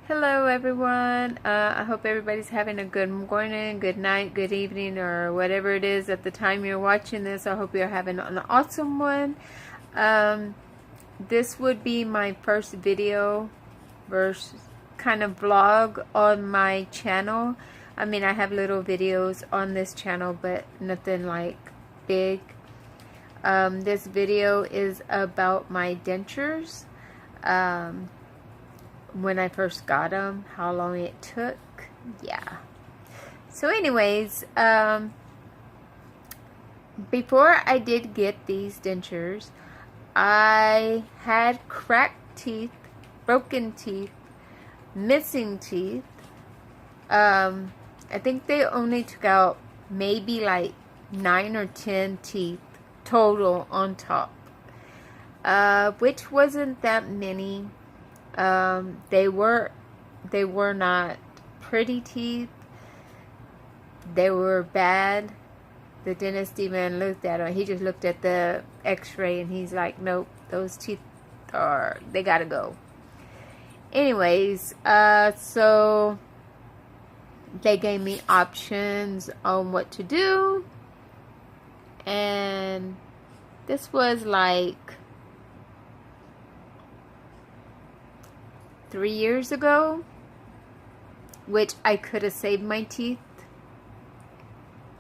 Hello everyone. I hope everybody's having a good morning, good night, good evening, or whatever it is at the time you're watching this. I hope you're having an awesome one. This would be my first video versus kind of vlog on my channel. I mean, I have little videos on this channel, but nothing like big. This video is about my dentures. When I first got them, how long it took, yeah. So anyways, before I did get these dentures, I had cracked teeth, broken teeth, missing teeth. I think they only took out maybe like 9 or 10 teeth total on top, which wasn't that many. They were not pretty teeth. They were bad. The dentist even looked at them. He just looked at the x-ray and he's like, nope, those teeth they gotta go. Anyways, so they gave me options on what to do. And this was like 3 years ago, which I could have saved my teeth.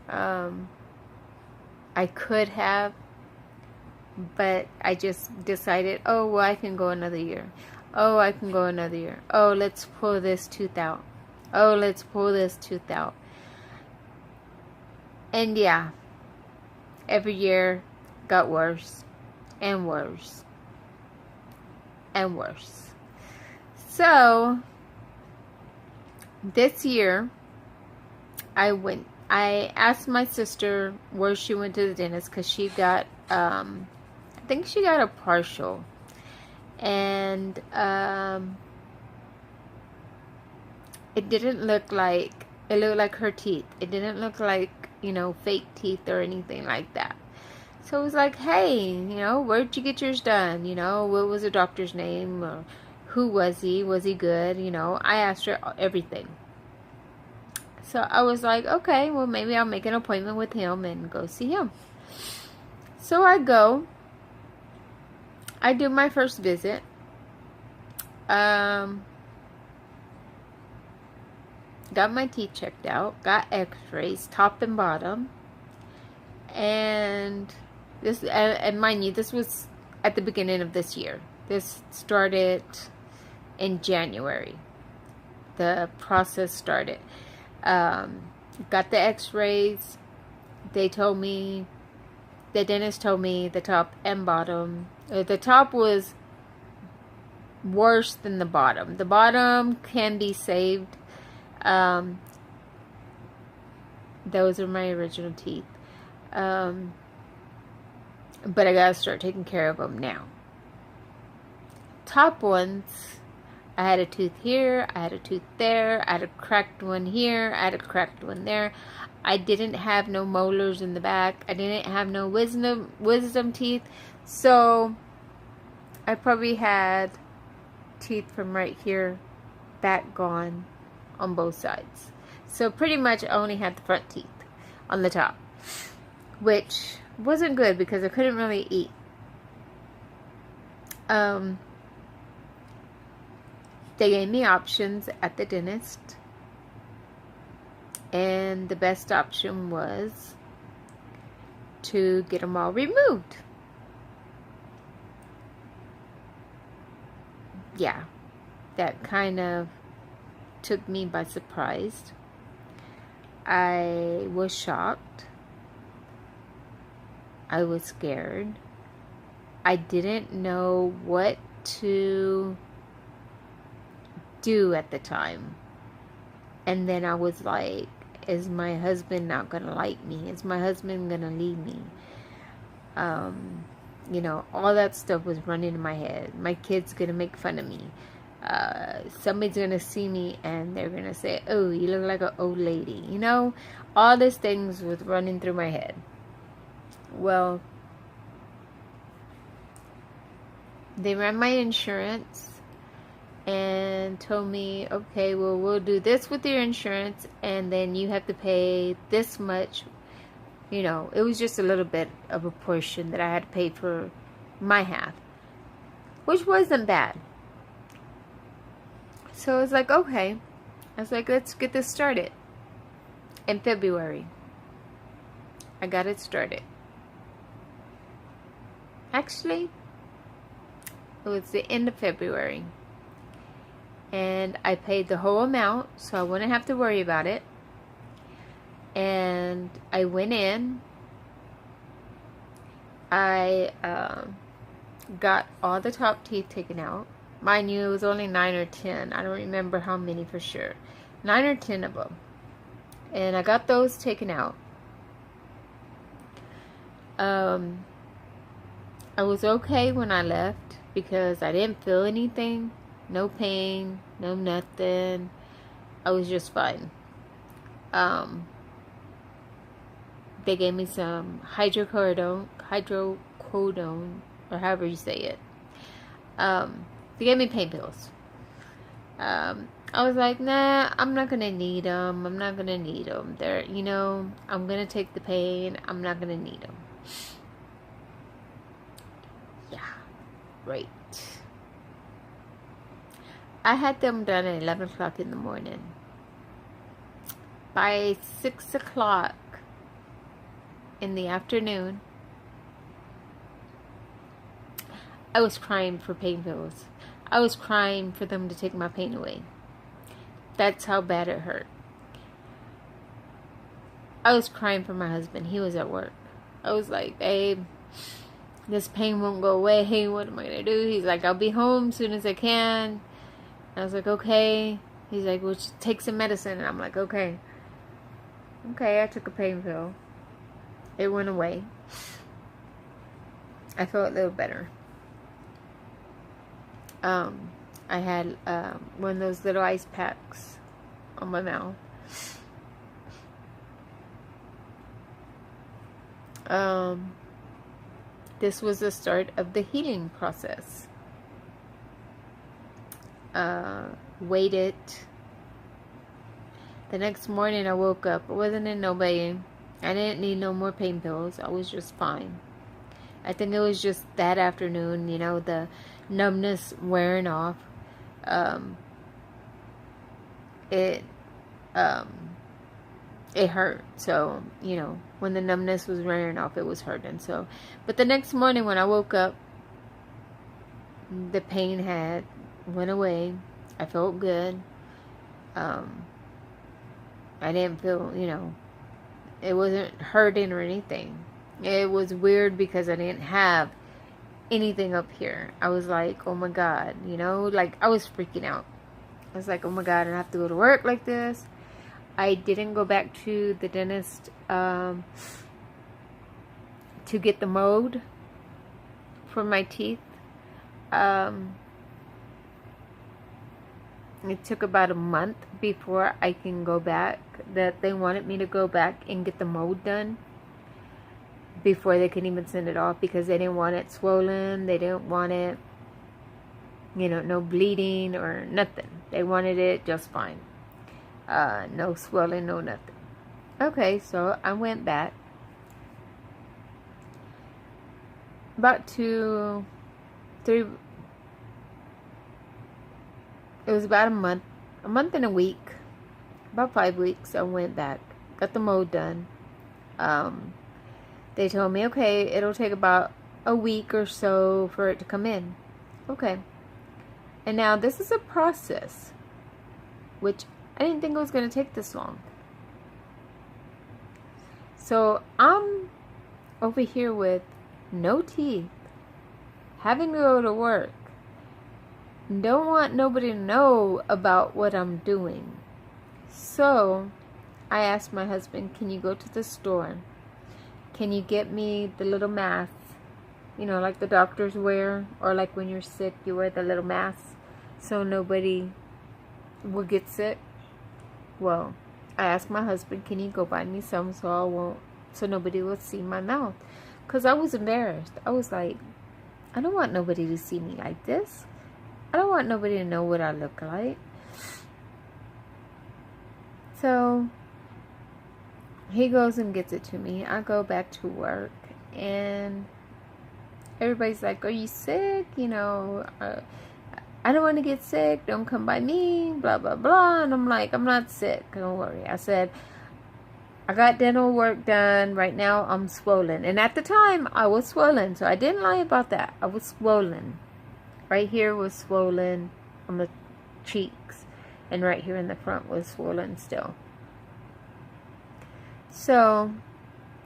I could have, but I just decided, oh, well, I can go another year. Oh, I can go another year. Oh, let's pull this tooth out. Oh, let's pull this tooth out. And yeah, every year got worse and worse and worse. So this year I asked my sister where she went to the dentist, because she got I think she got a partial, and it didn't look like, it looked like her teeth. It didn't look like, you know, fake teeth or anything like that. So it was like, hey, you know, where'd you get yours done? You know, what was the doctor's name? Or who was he? Was he good? You know, I asked her everything. So I was like, okay, well, maybe I'll make an appointment with him and go see him. So I go. I do my first visit. Got my teeth checked out. Got x-rays, top and bottom. And this, and mind you, this was at the beginning of this year. This started in January. The process started. Got the x-rays. They told me, the dentist told me the top and bottom. The top was worse than the bottom. The bottom can be saved. Those are my original teeth. But I gotta start taking care of them now. Top ones, I had a tooth here, I had a tooth there, I had a cracked one here, I had a cracked one there. I didn't have no molars in the back. I didn't have no wisdom teeth. So I probably had teeth from right here back gone on both sides. So pretty much I only had the front teeth on the top, which wasn't good because I couldn't really eat. They gave me options at the dentist, and the best option was to get them all removed. Yeah, that kind of took me by surprise. I was shocked. I was scared. I didn't know what to do at the time. And then I was like, is my husband not gonna like me? Is my husband gonna leave me? You know, all that stuff was running in my head. My kid's gonna make fun of me. Somebody's gonna see me and they're gonna say, oh, you look like an old lady. You know, all these things was running through my head. Well, they ran my insurance. and told me, okay, well, we'll do this with your insurance, and then you have to pay this much. You know, it was just a little bit of a portion that I had to pay for my half, which wasn't bad. So I was like, okay. I was like, let's get this started. In February, I got it started. Actually, it was the end of February. And I paid the whole amount, so I wouldn't have to worry about it. And I went in. I got all the top teeth taken out. Mind you, it was only 9 or 10. I don't remember how many for sure. 9 or 10 of them. And I got those taken out. I was okay when I left because I didn't feel anything. No pain, no nothing. I was just fine. They gave me some hydrocodone, or however you say it. They gave me pain pills. I was like, nah, I'm not gonna need them. I'm not gonna need them. They're, you know, I'm gonna take the pain. I'm not gonna need them. Yeah, right. I had them done at 11 o'clock in the morning. By 6 o'clock in the afternoon, I was crying for pain pills. I was crying for them to take my pain away. That's how bad it hurt. I was crying for my husband. He was at work. I was like, babe, this pain won't go away. Hey, what am I going to do? He's like, I'll be home as soon as I can. I was like, okay. He's like, well, just take some medicine. And I'm like, okay. Okay, I took a pain pill. It went away. I felt a little better. I had one of those little ice packs on my mouth. This was the start of the healing process. Waited. The next morning I woke up. I wasn't in no pain. I didn't need no more pain pills. I was just fine. I think it was just that afternoon, you know, the numbness wearing off. It hurt. So, you know, when the numbness was wearing off, it was hurting. So, but the next morning when I woke up, the pain had went away. I felt good. I didn't feel, you know, it wasn't hurting or anything. It was weird because I didn't have anything up here. I was like, oh my God, you know, like I was freaking out. I was like, oh my God, I have to go to work like this. I didn't go back to the dentist to get the mold for my teeth. It took about a month before I can go back. That they wanted me to go back and get the mold done before they could even send it off, because they didn't want it swollen. They didn't want it, you know, no bleeding or nothing. They wanted it just fine. No swelling, no nothing. Okay, so I went back. About 2, 3... It was about a month and a week, about 5 weeks. I went back, got the mold done. They told me, okay, it'll take about a week or so for it to come in. Okay. And now this is a process, which I didn't think it was going to take this long. So I'm over here with no teeth, having to go to work. Don't want nobody to know about what I'm doing. So I asked my husband, can you go to the store? Can you get me the little mask, you know, like the doctors wear, or like when you're sick, you wear the little mask so nobody will get sick? Well, I asked my husband, can you go buy me some so nobody will see my mouth? Because I was embarrassed. I was like, I don't want nobody to see me like this. I don't want nobody to know what I look like. So he goes and gets it to me. I go back to work, and everybody's like, are you sick? You know, I don't want to get sick. Don't come by me, blah, blah, blah. And I'm like, I'm not sick. Don't worry. I said, I got dental work done. Right now, I'm swollen. And at the time, I was swollen. So I didn't lie about that. I was swollen. Right here was swollen on the cheeks. And right here in the front was swollen still. So,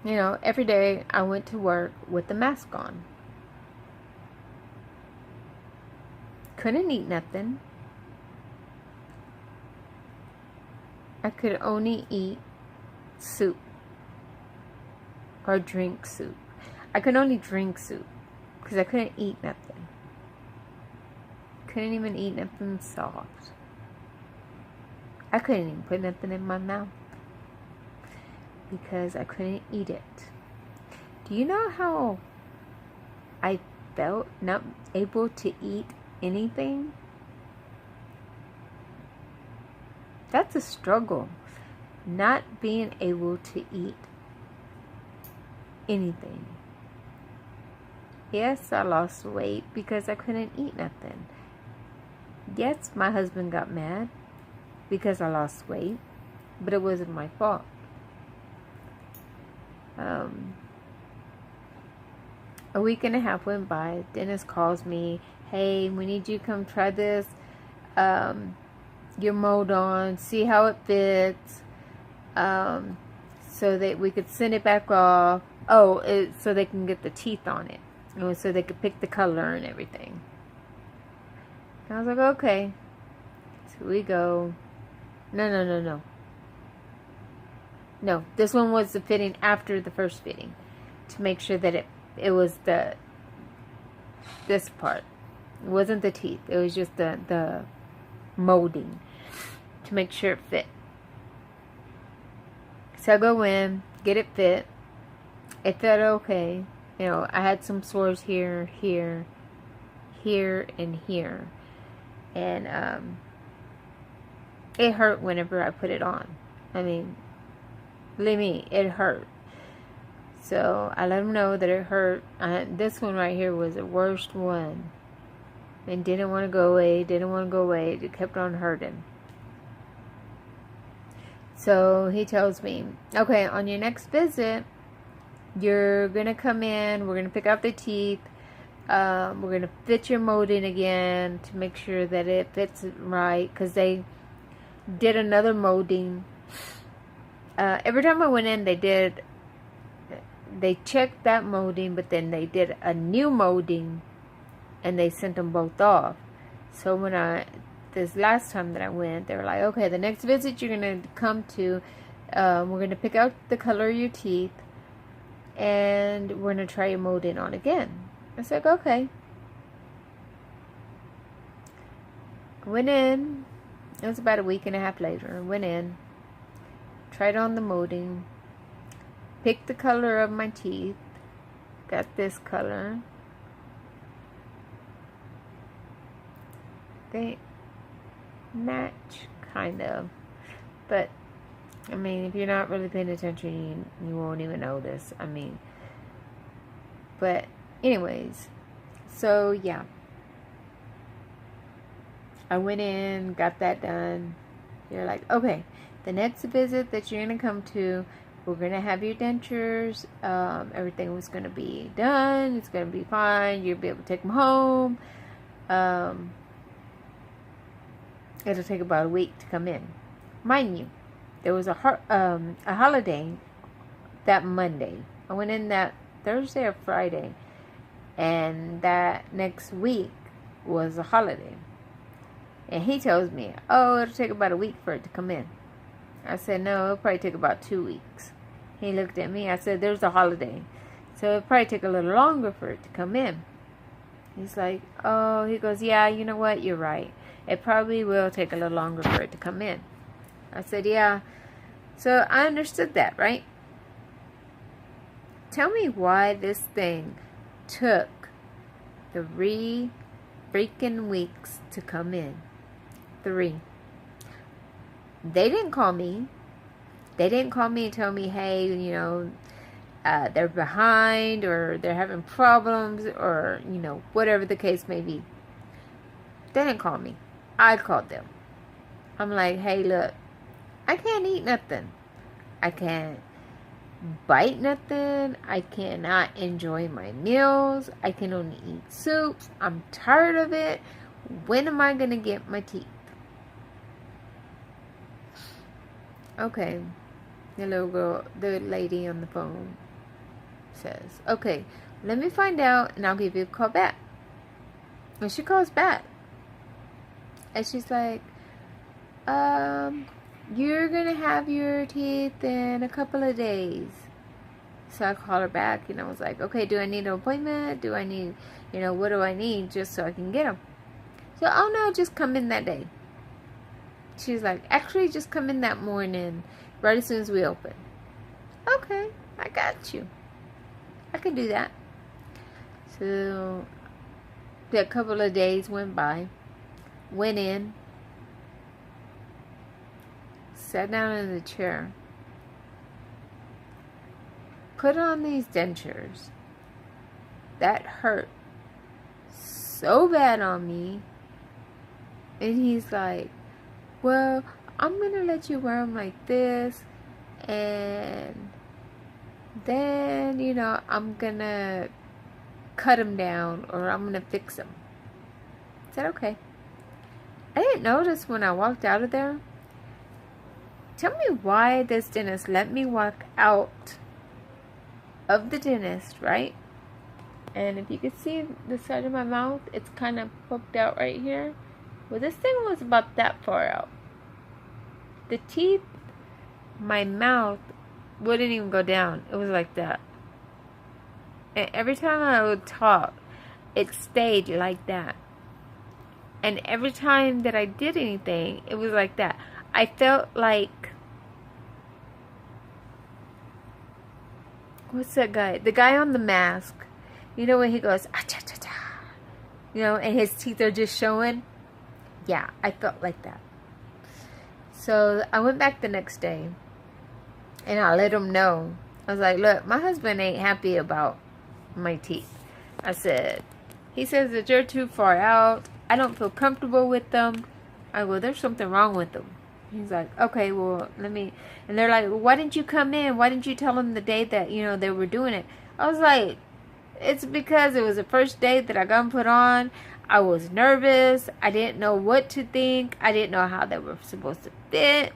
you know, every day I went to work with the mask on. Couldn't eat nothing. I could only eat soup or drink soup. I could only drink soup because I couldn't eat nothing. Couldn't even eat nothing soft. I couldn't even put nothing in my mouth because I couldn't eat it. Do you know how I felt not able to eat anything? That's a struggle. Not being able to eat anything. Yes, I lost weight because I couldn't eat nothing. Yes, my husband got mad because I lost weight, but it wasn't my fault. A week and a half went by. Dennis calls me, hey, we need you to come try this, your mold on, see how it fits, so that we could send it back off. So they can get the teeth on it, so they could pick the color and everything. And I was like, okay. So we go. No, this one was the fitting after the first fitting, to make sure that it was this part. It wasn't the teeth. It was just the molding, to make sure it fit. So I go in, get it fit. It fit okay. You know, I had some sores here, and here. And it hurt whenever I put it on. I mean, believe me, it hurt. So I let them know that it hurt. This one right here was the worst one. And didn't want to go away. It kept on hurting. So he tells me, okay, on your next visit, you're going to come in. We're going to pick out the teeth. We're going to fit your molding again to make sure that it fits right. Because they did another molding. Every time I went in, they checked that molding, but then they did a new molding, and they sent them both off. So when this last time that I went, they were like, okay, the next visit you're going to come to, we're going to pick out the color of your teeth, and we're going to try your molding on again. I said, okay. Went in. It was about a week and a half later. Went in, tried on the molding, picked the color of my teeth, got this color. They match, kind of, but I mean, if you're not really paying attention, you won't even notice. I mean, but anyways, so yeah, I went in, got that done. You're like, okay, the next visit that you're gonna come to, we're gonna have your dentures. Everything was gonna be done. It's gonna be fine. You'll be able to take them home. It'll take about a week to come in. Mind you, there was a holiday that Monday. I went in that Thursday or Friday, and that next week was a holiday. And he tells me, oh, it'll take about a week for it to come in. I said, no, it'll probably take about 2 weeks. He looked at me. I said, there's a holiday, so it'll probably take a little longer for it to come in. He's like, oh, he goes, yeah, you know what? You're right. It probably will take a little longer for it to come in. I said, yeah. So I understood that, right? Tell me why this thing took 3 freaking weeks to come in. 3. They didn't call me. They didn't call me and tell me, hey, they're behind or they're having problems or, whatever the case may be. They didn't call me. I called them. I'm like, hey, look, I can't eat nothing. I can't bite nothing. I cannot enjoy my meals. I can only eat soups. I'm tired of it. When am I going to get my teeth? Okay. The little girl, the lady on the phone says, okay, let me find out and I'll give you a call back. And she calls back. And she's like, you're going to have your teeth in a couple of days. So I called her back and I was like, okay, do I need an appointment? Do I need, what do I need just so I can get them? So, oh no, just come in that day. She's like, actually, just come in that morning, right as soon as we open. Okay, I got you. I can do that. So, a couple of days went by. Went in. Sat down in the chair. Put on these dentures. That hurt so bad on me. And he's like, well, I'm going to let you wear them like this. And then, I'm going to cut them down or I'm going to fix them. I said, okay. I didn't notice when I walked out of there. Tell me why this dentist let me walk out of the dentist, right? And if you could see the side of my mouth, it's kind of poked out right here. Well, this thing was about that far out. The teeth, my mouth wouldn't even go down. It was like that. And every time I would talk, it stayed like that. And every time that I did anything, it was like that. I felt like, what's that guy? The guy on The Mask. When he goes, ah, cha, cha, cha. And his teeth are just showing. Yeah, I felt like that. So I went back the next day. And I let him know. I was like, look, my husband ain't happy about my teeth. I said, he says that you're too far out. I don't feel comfortable with them. I go, there's something wrong with them. He's like, okay, well, let me. And they're like, well, why didn't you come in? Why didn't you tell them the day that, they were doing it? I was like, it's because it was the first day that I got them put on. I was nervous. I didn't know what to think. I didn't know how they were supposed to fit.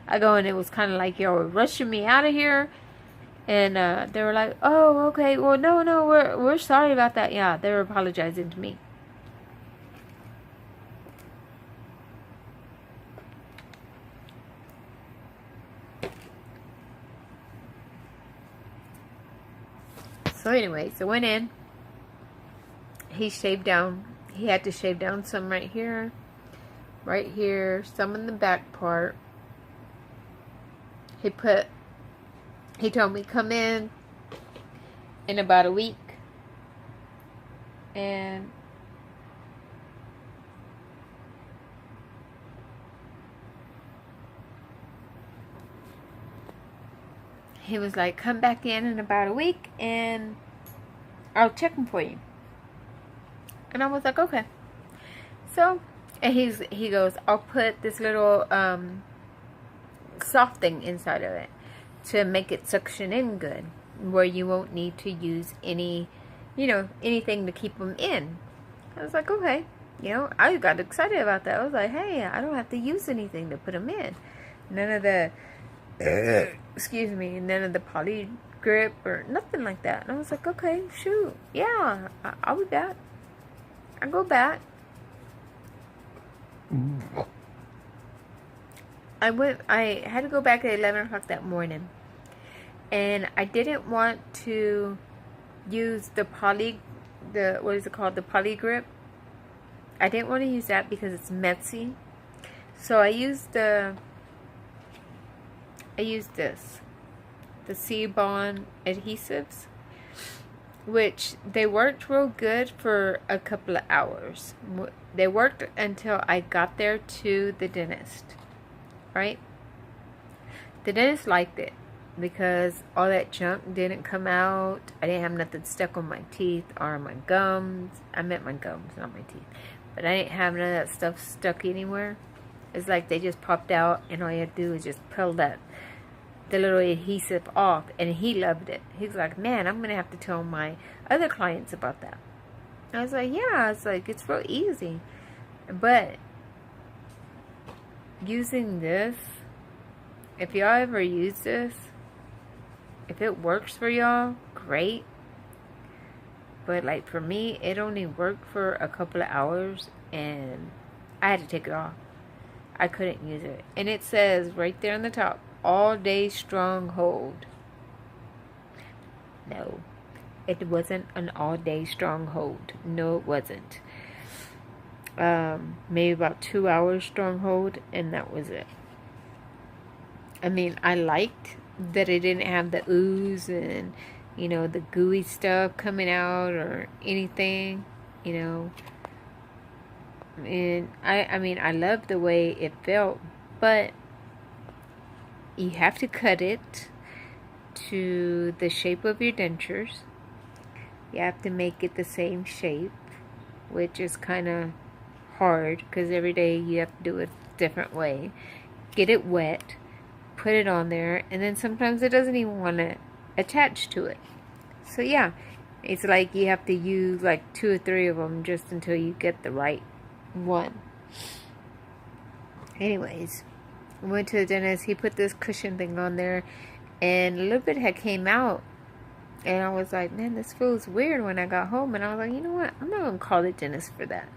I go, and it was kind of like y'all were rushing me out of here. And they were like, oh, okay, well, no, we're sorry about that. Yeah, they were apologizing to me. So anyway, so went in. He shaved down. He had to shave down some right here, some in the back part. He told me come in about a week. And he was like, come back in about a week and I'll check them for you. And I was like, okay. So, and he goes, I'll put this little soft thing inside of it to make it suction in good, where you won't need to use any, anything to keep them in. I was like, okay. I got excited about that. I was like, hey, I don't have to use anything to put them in. None of the excuse me, none of the poly grip or nothing like that. And I was like, okay, shoot, yeah, I'll be back. I go back. I had to go back at 11 o'clock that morning. And I didn't want to use the what is it called? The poly grip. I didn't want to use that because it's messy. So I used this, the C-Bond adhesives. which they worked real good for a couple of hours. They worked until I got there to the dentist, right? The dentist liked it because all that junk didn't come out. I didn't have nothing stuck on my teeth or on my gums. I meant my gums, not my teeth. But I didn't have none of that stuff stuck anywhere. It's like they just popped out, and all you had to do is just peel the little adhesive off, and he loved it. He's like, man, I'm going to have to tell my other clients about that. I was like, yeah, it's real easy. But using this, if y'all ever use this, if it works for y'all, great. But like for me, it only worked for a couple of hours, and I had to take it off. I couldn't use it. And it says right there on the top, all day strong hold. No, it wasn't an all day strong hold. No, it wasn't. Maybe about 2 hours strong hold, and that was it. I mean, I liked that it didn't have the ooze and, you know, the gooey stuff coming out or anything, you know. And I mean, I loved the way it felt, but you have to cut it to the shape of your dentures. You have to make it the same shape, which is kind of hard because every day you have to do it a different way. Get it wet, put it on there, and then sometimes it doesn't even want to attach to it. So yeah, it's like you have to use like 2 or 3 of them just until you get the right one. Anyways, I went to the dentist. He put this cushion thing on there, and a little bit had came out, and I was like, man, this feels weird when I got home. And I was like, you know what, I'm not gonna call the dentist for that.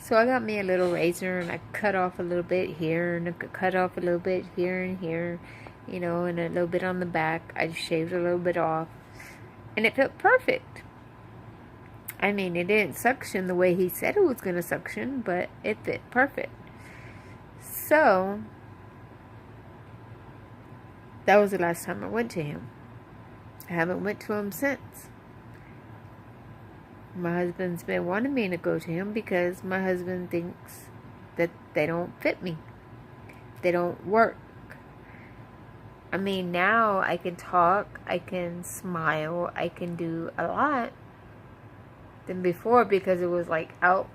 So I got me a little razor, and I cut off a little bit here, and I cut off a little bit here and here, you know, and a little bit on the back. I just shaved a little bit off, and it felt perfect. I mean, it didn't suction the way he said it was going to suction, but it fit perfect. So, that was the last time I went to him. I haven't went to him since. My husband's been wanting me to go to him because my husband thinks that they don't fit me. They don't work. I mean, now I can talk, I can smile, I can do a lot than before because it was like out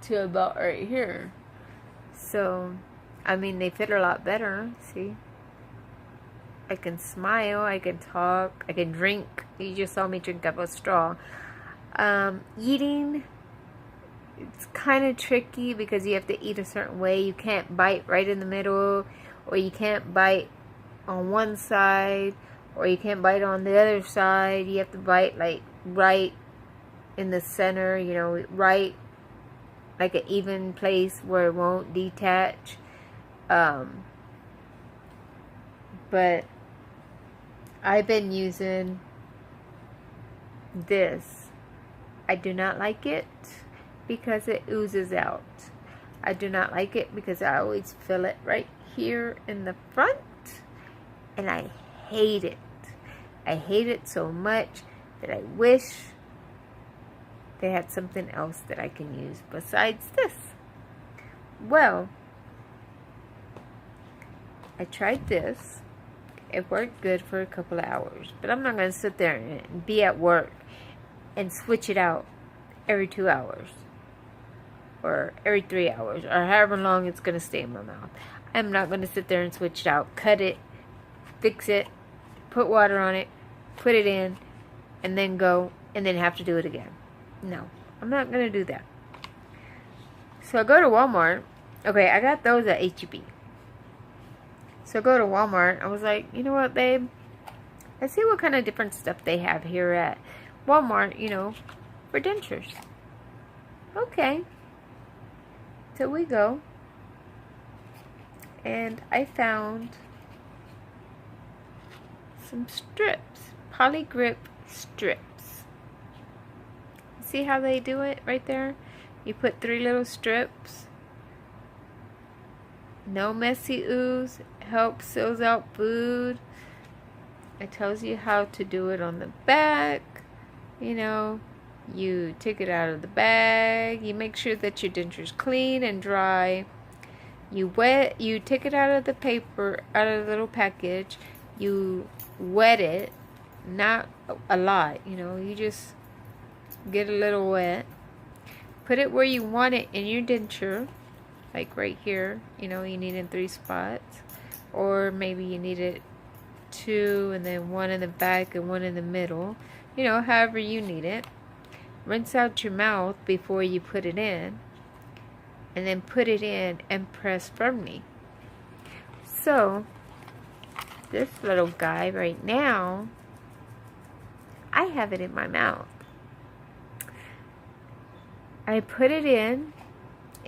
to about right here. So, I mean, they fit a lot better. See? I can smile, I can talk, I can drink. You just saw me drink out of a straw. Eating, it's kind of tricky because you have to eat a certain way. You can't bite right in the middle, or you can't bite on one side, or you can't bite on the other side. You have to bite like right in the center, you know, right like an even place where it won't detach. But I've been using this. I do not like it because it oozes out. I do not like it because I always feel it right here in the front, and I hate it. I hate it so much that I wish they had something else that I can use besides this. Well, I tried this. It worked good for a couple of hours, but I'm not going to sit there and be at work and switch it out every 2 hours or every 3 hours or however long it's going to stay in my mouth. I'm not going to sit there and switch it out, cut it, fix it, put water on it, put it in, and then go and then have to do it again. No, I'm not going to do that. So I go to Walmart. Okay, I got those at H-E-B. So I go to Walmart. I was like, you know what, babe? Let's see what kind of different stuff they have here at Walmart, you know, for dentures. Okay. So we go. And I found some strips. Polygrip strips. See how they do it right there? You put 3 little strips. No messy ooze. Helps seals out food. It tells you how to do it on the back. you know, you take it out of the bag. You make sure that your denture's clean and dry. You take it out of the paper, out of the little package. You wet it, not a lot, you know, you just get a little wet. Put it where you want it in your denture, like right here, you know, you need it in 3 spots. Or maybe you need it 2 and then 1 in the back and 1 in the middle, you know, however you need it. Rinse out your mouth before you put it in, and then put it in and press firmly. So this little guy right now, I have it in my mouth. I put it in,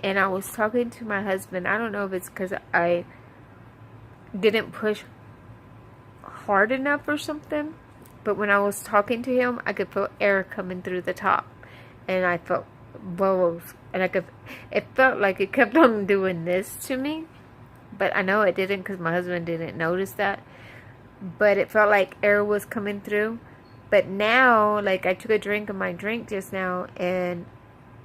and I was talking to my husband. I don't know if it's because I didn't push hard enough or something, but when I was talking to him, I could feel air coming through the top, and I felt bubbles, and it felt like it kept on doing this to me, but I know it didn't because my husband didn't notice that, but it felt like air was coming through. But now, like, I took a drink of my drink just now, and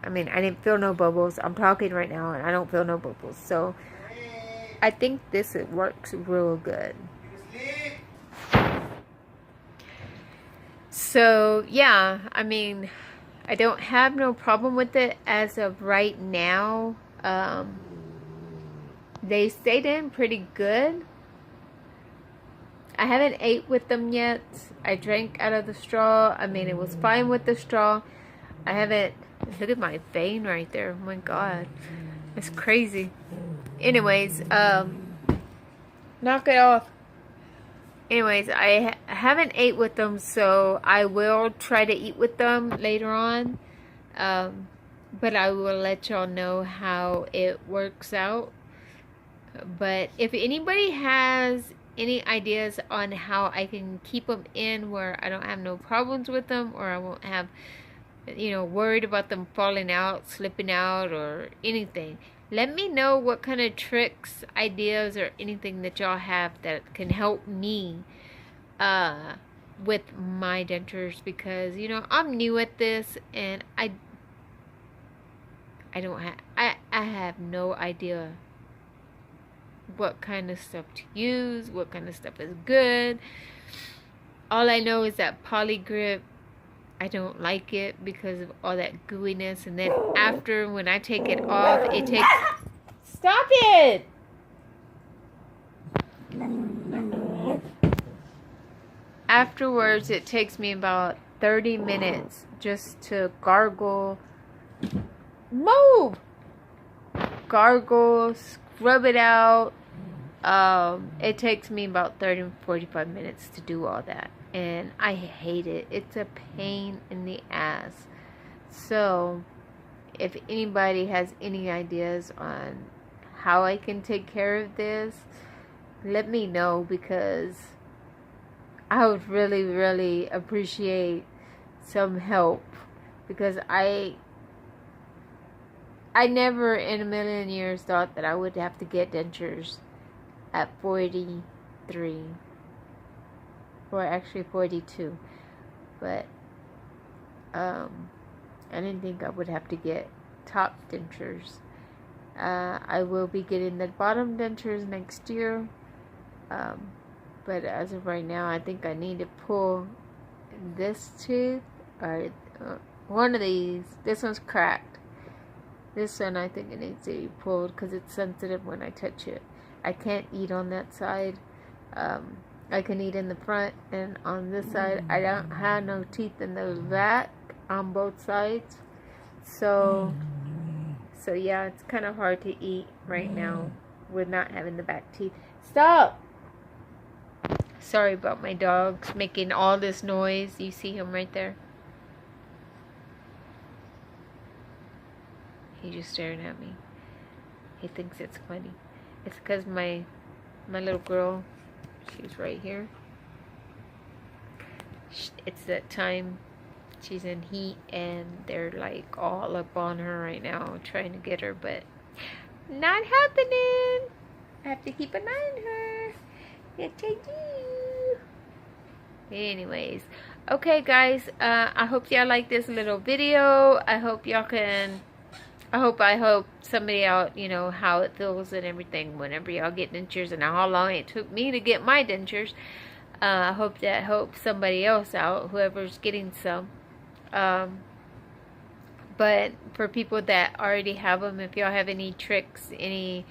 I mean, I didn't feel no bubbles. I'm talking right now, and I don't feel no bubbles. So I think this works real good. So yeah, I mean, I don't have no problem with it as of right now. They stayed in pretty good. I haven't ate with them yet. I drank out of the straw. I mean, it was fine with the straw. I haven't... Look at my vein right there. Oh my god. It's crazy. Anyways, knock it off. Anyways, I haven't ate with them, so I will try to eat with them later on. But I will let y'all know how it works out. But if anybody has any ideas on how I can keep them in where I don't have no problems with them, or I won't have, you know, worried about them falling out, slipping out, or anything, let me know what kind of tricks, ideas, or anything that y'all have that can help me with my dentures, because, you know, I'm new at this, and I have no idea what kind of stuff to use, what kind of stuff is good. All I know is that Polygrip, I don't like it because of all that gooiness, and then after, when I take it off, it takes... Stop it! Afterwards, it takes me about 30 minutes just to gargle. Move! Gargle, scrub it out. It takes me about 30 to 45 minutes to do all that, and I hate it. It's a pain in the ass. So if anybody has any ideas on how I can take care of this, let me know, because I would really, really appreciate some help, because I never in a million years thought that I would have to get dentures at 43, or actually 42, but I didn't think I would have to get top dentures. I will be getting the bottom dentures next year, but as of right now, I think I need to pull this tooth, or one of these. This one's cracked. This one, I think it needs to be pulled because it's sensitive when I touch it. I can't eat on that side. I can eat in the front, and on this side, I don't have no teeth in the back on both sides. So yeah, it's kind of hard to eat right now with not having the back teeth. Stop! Sorry about my dogs making all this noise. You see him right there? He's just staring at me. He thinks it's funny. It's because my little girl, she's right here. It's that time. She's in heat, and they're like all up on her right now, trying to get her, but not happening. I have to keep an eye on her. Yes, I do. Anyways, okay guys, I hope y'all like this little video. I hope y'all can, I hope somebody out, you know, how it feels and everything whenever y'all get dentures and how long it took me to get my dentures. I hope that helps somebody else out, whoever's getting some. But for people that already have them, if y'all have any tricks, any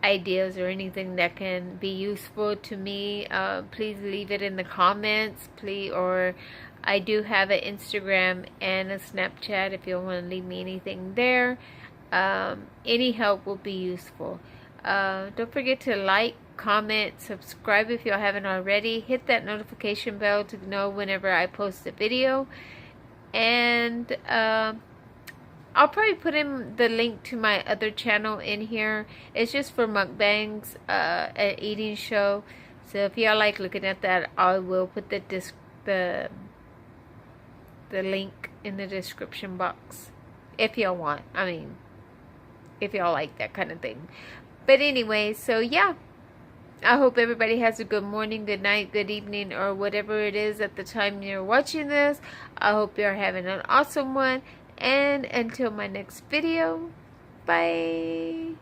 ideas or anything that can be useful to me, please leave it in the comments, please. Or I do have an Instagram and a Snapchat if you want to leave me anything there. Any help will be useful. Don't forget to like, comment, subscribe if y'all haven't already. Hit that notification bell to know whenever I post a video. And I'll probably put in the link to my other channel in here. It's just for mukbangs, an eating show. So if y'all like looking at that, I will put the link in the description box. If y'all want. I mean, if y'all like that kind of thing. But anyway, so yeah. I hope everybody has a good morning, good night, good evening, or whatever it is at the time you're watching this. I hope you're having an awesome one. And until my next video, bye.